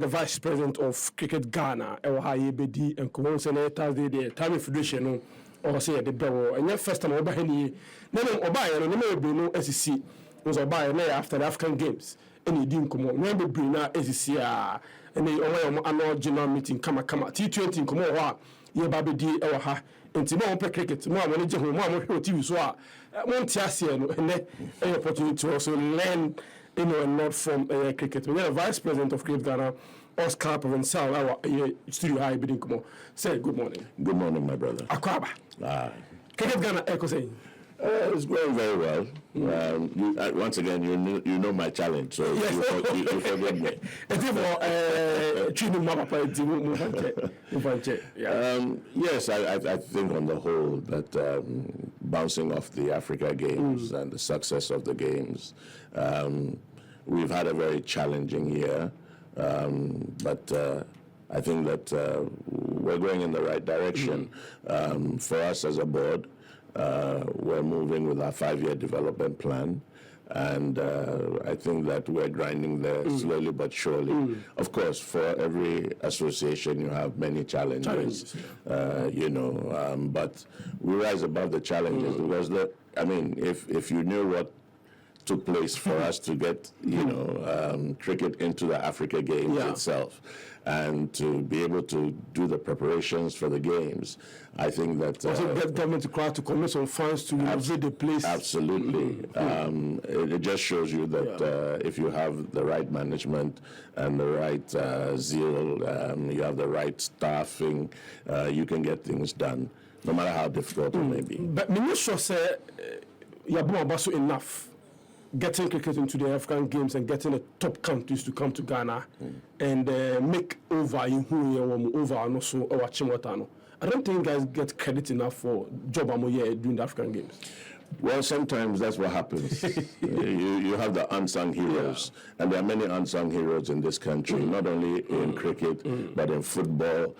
the Vice President of Cricket Ghana, Ewahaye Bedi, and Common Thursday, the Time Federation, or say the Bewo, and your first time over Henny, Nemo Obaya, and no Bruno SEC was Obaya after the African Games. And he didn't come on. Remember, Brina SEC, and they all annual general meeting, Kama T20 come on, ye baby D. Ewaha, and Timon play cricket, more manager, more TV, so I won't tell you, and then opportunity to also learn. And not from cricket. We have Vice President of Cricket Ghana, Oscar Provencal, our studio high bidding. Come on, say good morning. Good morning, my brother. Akwaba. Cricket Ghana, Echo saying. It's going very well. Once again, you know my challenge, so you forgive me. Yes, I think on the whole that bouncing off the Africa Games and the success of the Games, we've had a very challenging year, but I think that we're going in the right direction. For us as a board, we're moving with our 5-year development plan, and I think that we're grinding there slowly but surely. Of course, for every association, you have many challenges, but we rise above the challenges because, if you knew what took place for us to get, cricket into the Africa Games itself, and to be able to do the preparations for the games. I think that also get government to crowd to commit some funds to renovate the place. Absolutely, it just shows you that if you have the right management and the right zeal, you have the right staffing, you can get things done, no matter how difficult it may be. But Minister said, "Yabu enough." Getting cricket into the African Games and getting the top countries to come to Ghana and make over and also our Chimotano. I don't think guys get credit enough for job during the African Games. Well, sometimes that's what happens. you have the unsung heroes, and there are many unsung heroes in this country, not only in cricket, but in football,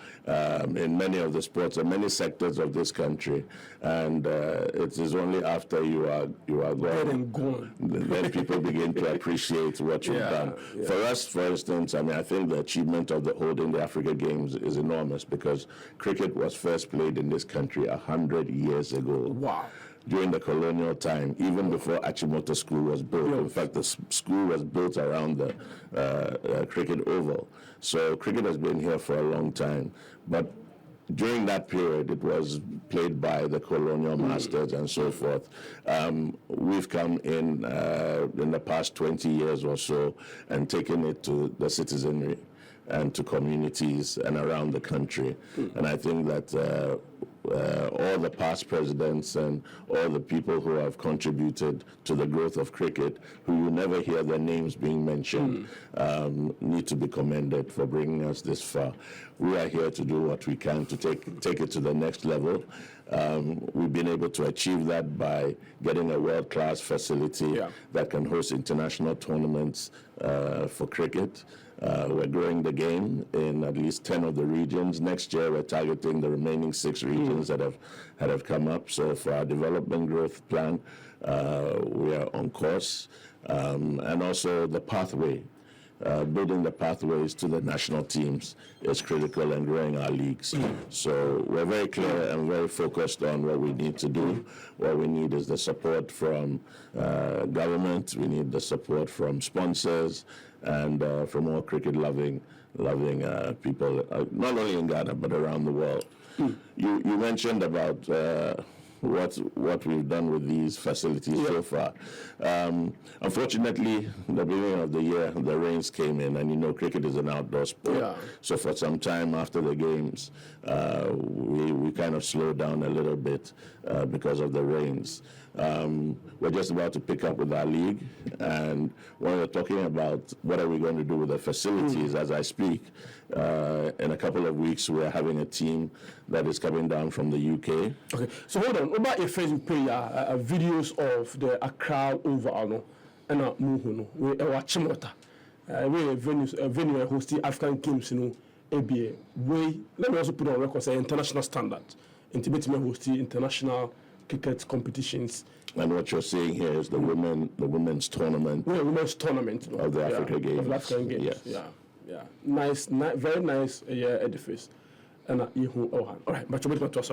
in many of the sports, and many sectors of this country. And it is only after you are gone, then people begin to appreciate what you've done. For us, for instance, I think the achievement of holding the Africa Games is enormous because cricket was first played in this country 100 years ago. Wow. During the colonial time, even before Achimota School was built. In fact, the school was built around the cricket oval. So cricket has been here for a long time. But during that period, it was played by the colonial masters and so forth. We've come in the past 20 years or so and taken it to the citizenry and to communities and around the country. And I think that all the past presidents and all the people who have contributed to the growth of cricket, who you never hear their names being mentioned, need to be commended for bringing us this far. We are here to do what we can to take it to the next level. We've been able to achieve that by getting a world-class facility that can host international tournaments for cricket. We're growing the game in at least 10 of the regions. Next year, we're targeting the remaining 6 regions that have come up. So for our development growth plan, we are on course. And also the pathway. Building the pathways to the national teams is critical in growing our leagues. So we're very clear and very focused on what we need to do. What we need is the support from government. We need the support from sponsors and from all cricket-loving people, not only in Ghana but around the world. You mentioned about what we've done with these facilities so far. Unfortunately, the beginning of the year, the rains came in, and cricket is an outdoor sport. So for some time after the games, we kind of slowed down a little bit because of the rains. We're just about to pick up with our league, and when we're talking about what are we going to do with the facilities as I speak, in a couple of weeks we're having a team that is coming down from the UK. Okay, so hold on. What about your Facebook page? Videos of the Accra Oval and Muhuno, we are Chimota. We venue hosting African Games, ABA. Let me also put on record say international standard. Intimately hosting international cricket competitions. And what you're seeing here is the women's tournament. Women's tournament of the Africa Games. Of the African Games. Yes. Nice, very nice edifice. And all right, but you to us,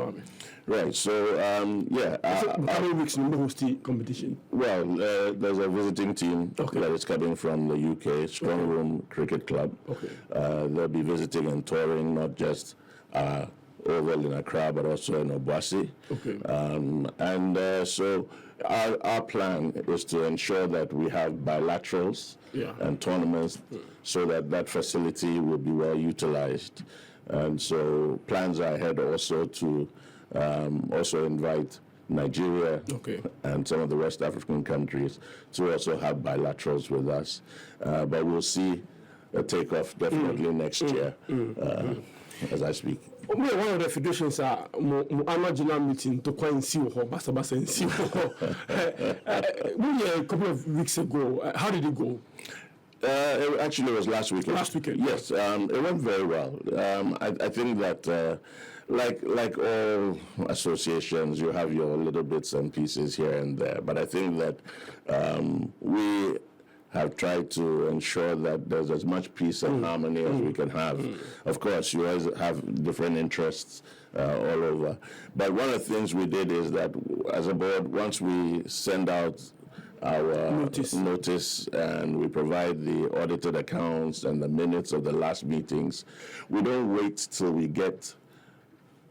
Right. So how many weeks in the hosting competition? well, there's a visiting team that is coming from the UK, Strong Room Cricket Club. Okay. They'll be visiting and touring not just Oval in Accra, but also in Obuasi. Okay. So our plan is to ensure that we have bilaterals and tournaments so that facility will be well utilized. And so plans are ahead also to also invite Nigeria and some of the West African countries to also have bilaterals with us. But we'll see a takeoff definitely next year as I speak. One of the federations are annual meeting to quite see Basa and see. A couple of weeks ago, how did it go? It actually was last weekend. Last weekend. Yes, it went very well. I think that like all associations, you have your little bits and pieces here and there. But I think that we have tried to ensure that there's as much peace and harmony as we can have. Of course, you always have different interests all over. But one of the things we did is that as a board, once we send out our notice and we provide the audited accounts and the minutes of the last meetings, we don't wait till we get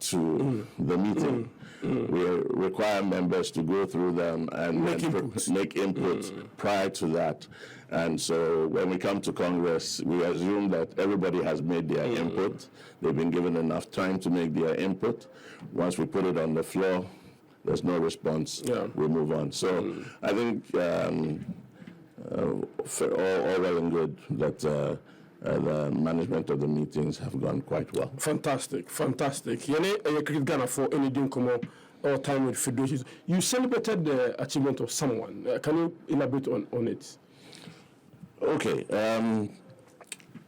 to the meeting. We require members to go through them and make input prior to that. And so when we come to Congress, we assume that everybody has made their input. They've been given enough time to make their input. Once we put it on the floor, there's no response, we move on. So I think all well and good that the management of the meetings have gone quite well. Fantastic. Yene Cricket Ghana for any Dinkomo all time with federations. You celebrated the achievement of someone. Can you elaborate on it? Okay.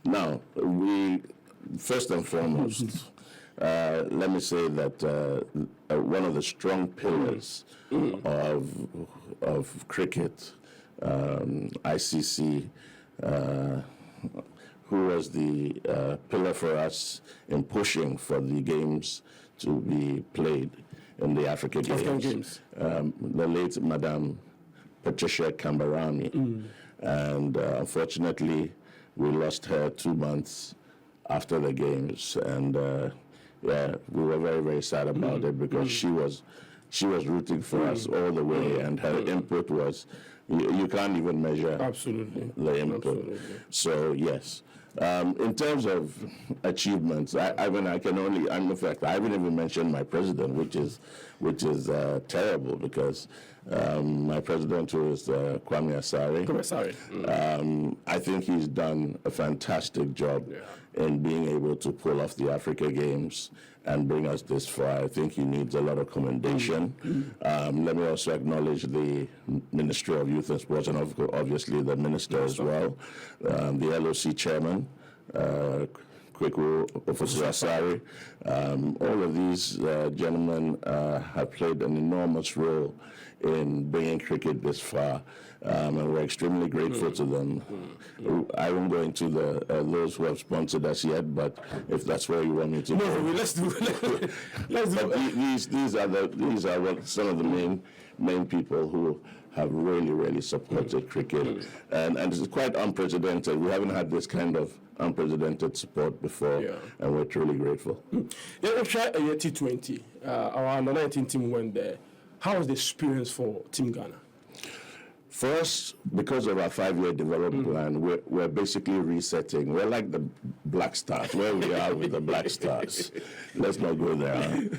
Now, we first and foremost, let me say that one of the strong pillars of cricket, ICC, who was the pillar for us in pushing for the games to be played in the African Games. The late Madame Patricia Kambarami. And unfortunately, we lost her 2 months after the games. And we were very, very sad about it because she was rooting for us all the way, and her input was, you can't even measure the input. So yes. In terms of achievements, I haven't even mentioned my president, which is terrible because my president, who is Kwame Asare, I think he's done a fantastic job in being able to pull off the Africa Games and bring us this far. I think he needs a lot of commendation. Let me also acknowledge the Ministry of Youth and Sports and obviously the minister as well, the LOC chairman, Kweku Ofosu-Asare. All of these gentlemen have played an enormous role in bringing cricket this far, and we're extremely grateful to them. I won't go into those who have sponsored us yet, but if that's where you want me to go. No, let's do it. These are some of the main people who have really supported cricket, and it's quite unprecedented. We haven't had this kind of unprecedented support before, and we're truly grateful. We've tried a T20. Our under-19 team went there. How was the experience for Team Ghana? For us, because of our 5-year development plan, we're basically resetting. We're like the Black Stars, where we are with the Black Stars. Let's not go there.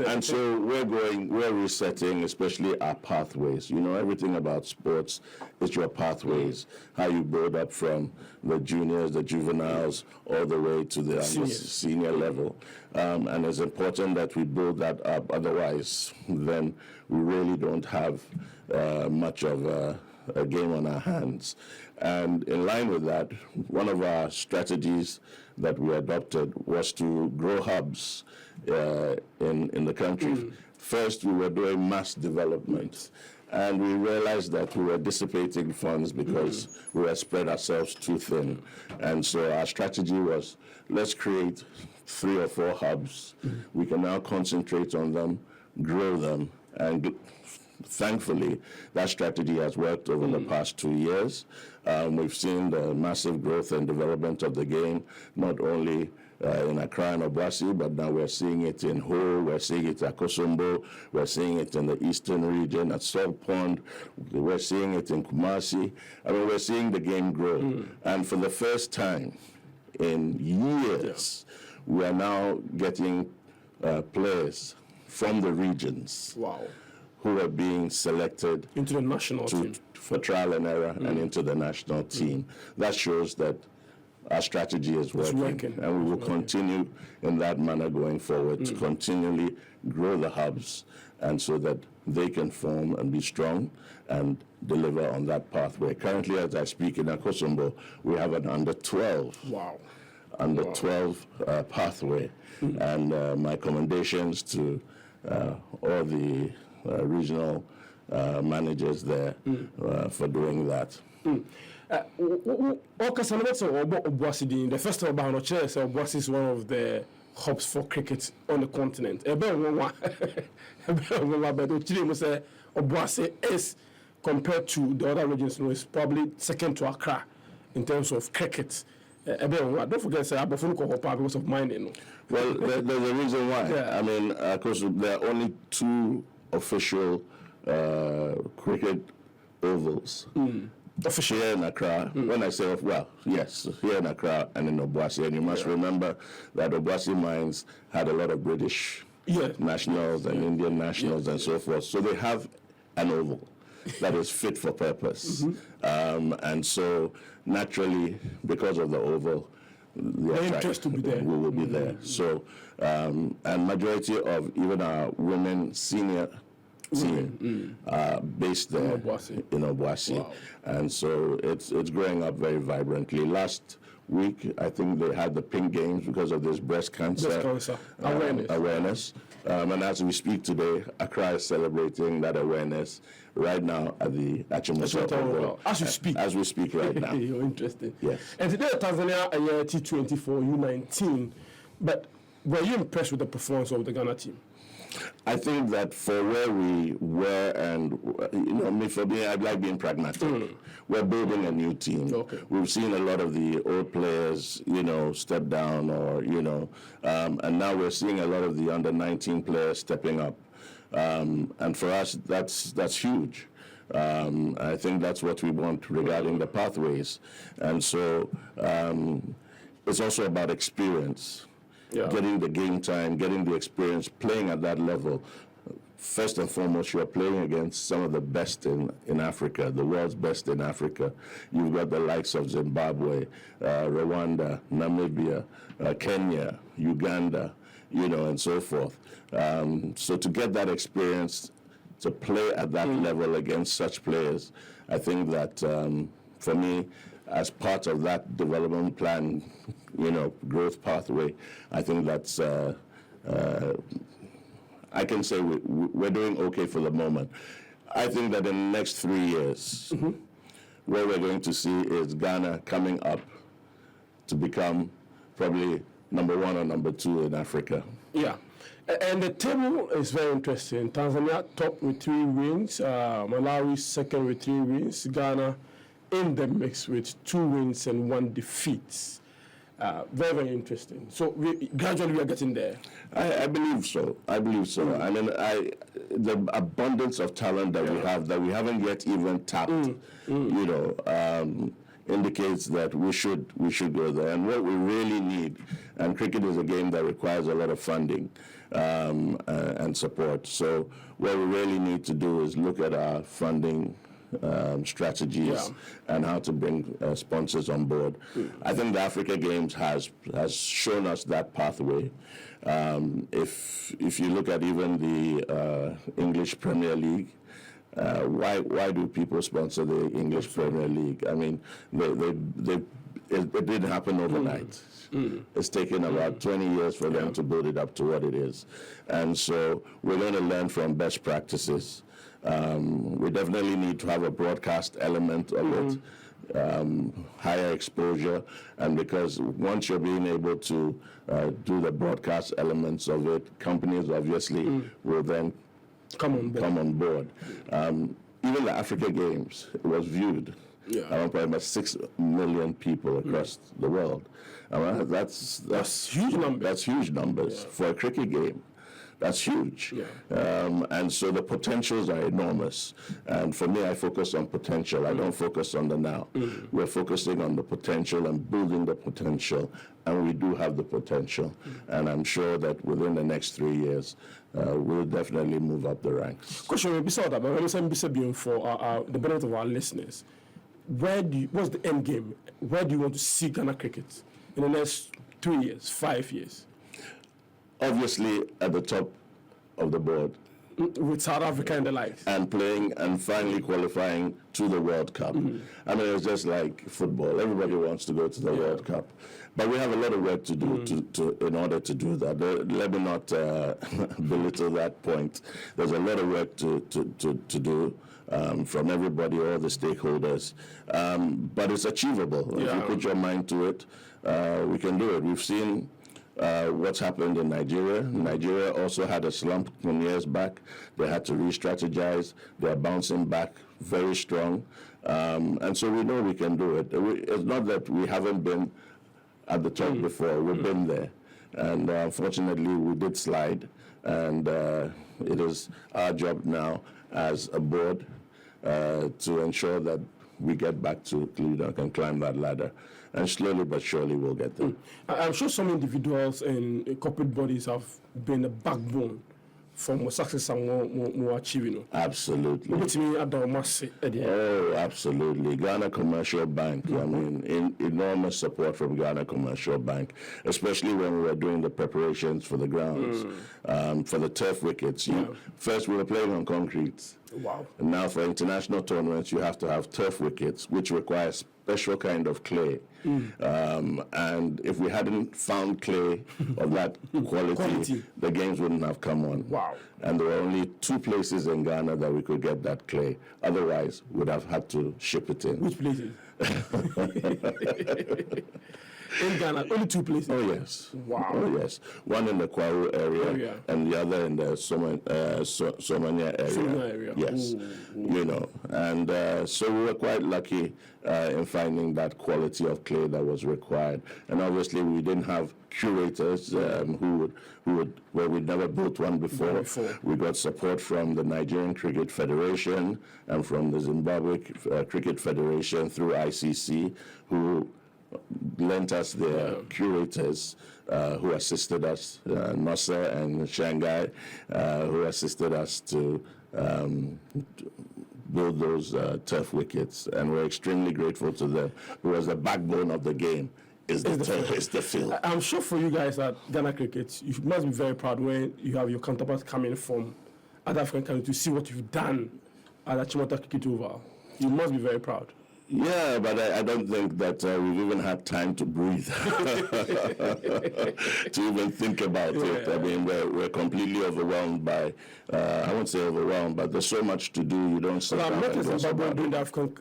And so we're resetting, especially our pathways. You know, everything about sports is your pathways, how you build up from the juniors, the juveniles, all the way to the senior level. And it's important that we build that up. Otherwise, then we really don't have much of a game on our hands. And in line with that, one of our strategies that we adopted was to grow hubs in the country. First, we were doing mass development. And we realized that we were dissipating funds because we had spread ourselves too thin. And so our strategy was, let's create 3 or 4 hubs. We can now concentrate on them, grow them, and thankfully, that strategy has worked over the past 2 years. We've seen the massive growth and development of the game, not only in Accra and Obuasi, but now we're seeing it in Ho, we're seeing it at Kosombo, we're seeing it in the eastern region at Salt Pond, we're seeing it in Kumasi. I mean, we're seeing the game grow. And for the first time in years, we are now getting players from the regions. Wow. Who are being selected into the national team for trial and error and into the national team. That shows that our strategy is working. And we will continue in that manner going forward to continually grow the hubs, and so that they can form and be strong and deliver on that pathway. Currently, as I speak in Akosombo, we have an under 12. Wow. Under 12 pathway. And my commendations to all the regional managers there for doing that. The first of all, Obuasi is one of the hubs for cricket on the continent. Obuasi is, compared to the other regions, is probably second to Accra in terms of cricket. Don't forget, because of mining. Well, there's a reason why. I mean, of course, there are only 2 official cricket ovals. Official here in Accra. When I say, well, yes, here in Accra and in Obuasi. And you must remember that Obuasi mines had a lot of British nationals and Indian nationals and so forth. So they have an oval that is fit for purpose. And so naturally, because of the oval, the interest to be there. We will be there. So, and majority of even our women senior team based there in Obuasi. Wow. And so it's growing up very vibrantly. Last week, I think they had the Pink Games because of this breast cancer awareness. And as we speak today, Accra is celebrating that awareness right now at the Achimota. As we speak right now. You're interesting. Yes. And today, Tanzania T20 for U19. But were you impressed with the performance of the Ghana team? I think that for where we were, and me for being, I'd like being pragmatic. We're building a new team. Okay. We've seen a lot of the old players, step down, or and now we're seeing a lot of the under-19 players stepping up, and for us, that's huge. I think that's what we want regarding the pathways, and so it's also about experience. Getting the game time, getting the experience, playing at that level. First and foremost, you're playing against some of the best in Africa, the world's best in Africa. You've got the likes of Zimbabwe, Rwanda, Namibia, Kenya, Uganda, and so forth. So to get that experience, to play at that level against such players, I think that for me, as part of that development plan, growth pathway, I think that's, I can say we're doing okay for the moment. I think that in the next 3 years, what we're going to see is Ghana coming up to become probably number 1 or number 2 in Africa. Yeah. And the table is very interesting. Tanzania top with 3 wins, Malawi second with 3 wins, Ghana in the mix with 2 wins and 1 defeat. Very, very interesting. So gradually we are getting there. I believe so. I mean, the abundance of talent that we have that we haven't yet even tapped, indicates that we should go there. And what we really need, and cricket is a game that requires a lot of funding and support. So what we really need to do is look at our funding strategies and how to bring sponsors on board. I think the Africa Games has shown us that pathway. If you look at even the English Premier League, why do people sponsor the English Premier League? I mean, it didn't happen overnight. It's taken about 20 years for them to build it up to what it is. And so we're going to learn from best practices We definitely need to have a broadcast element of it. Higher exposure, and because once you're being able to do the broadcast elements of it, companies obviously will then come on board. Even the Africa Games was viewed around probably about 6 million people across the world. That's huge numbers. That's huge numbers for a cricket game. That's huge. And so the potentials are enormous. And for me, I focus on potential. I don't focus on the now. We're focusing on the potential and building the potential. And we do have the potential. And I'm sure that within the next 3 years, we'll definitely move up the ranks. Question beside that, but I'm for the benefit of our listeners. What's the end game? Where do you want to see Ghana cricket in the next 3 years, 5 years? Obviously, at the top of the board. With South Africa and the likes. And playing and finally qualifying to the World Cup. I mean, it's just like football. Everybody wants to go to the World Cup. But we have a lot of work to do in order to do that. Let me not belittle that point. There's a lot of work to do from everybody, all the stakeholders. But it's achievable. If you put your mind to it, we can do it. We've seen what's happened in Nigeria. Nigeria also had a slump some years back. They had to re-strategize. They're bouncing back very strong. And so we know we can do it. It's not that we haven't been at the top before. We've been there. And unfortunately, we did slide. And it is our job now as a board to ensure that we get back to leader and climb that ladder. And slowly but surely we'll get there. I'm sure some individuals and corporate bodies have been the backbone for more success and more achieving. Absolutely. Oh, absolutely. Ghana Commercial Bank, I mean, enormous support from Ghana Commercial Bank, especially when we were doing the preparations for the grounds, for the turf wickets. First, we were playing on concrete. Wow. And now for international tournaments, you have to have turf wickets, which require special kind of clay. And if we hadn't found clay of that quality, the games wouldn't have come on. Wow. And there were only 2 places in Ghana that we could get that clay. Otherwise, we'd have had to ship it in. Which places? In Ghana, only 2 places? Oh, yes. Wow. Oh, yes. One in the Kwaru area and the other in the Somania area. Yes. Ooh. You know, and so we were quite lucky in finding that quality of clay that was required. And obviously, we didn't have curators who would, well, we'd never built one before. We got support from the Nigerian Cricket Federation and from the Zimbabwe Cricket Federation through ICC, who lent us their curators who assisted us, Nasser and Shanghai, who assisted us to build those turf wickets. And we're extremely grateful to them, because the backbone of the game is the field. I'm sure for you guys at Ghana Cricket, you must be very proud when you have your counterparts coming from other African countries to see what you've done at Achimota Cricket Oval. You must be very proud. Yeah, but I don't think that we've even had time to breathe, to even think about it. I mean, we're completely overwhelmed by, I won't say overwhelmed, but there's so much to do, you don't sit down and I met Zimbabwe during the African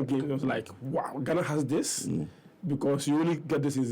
Games. I was like, wow, Ghana has this? Because you only get this in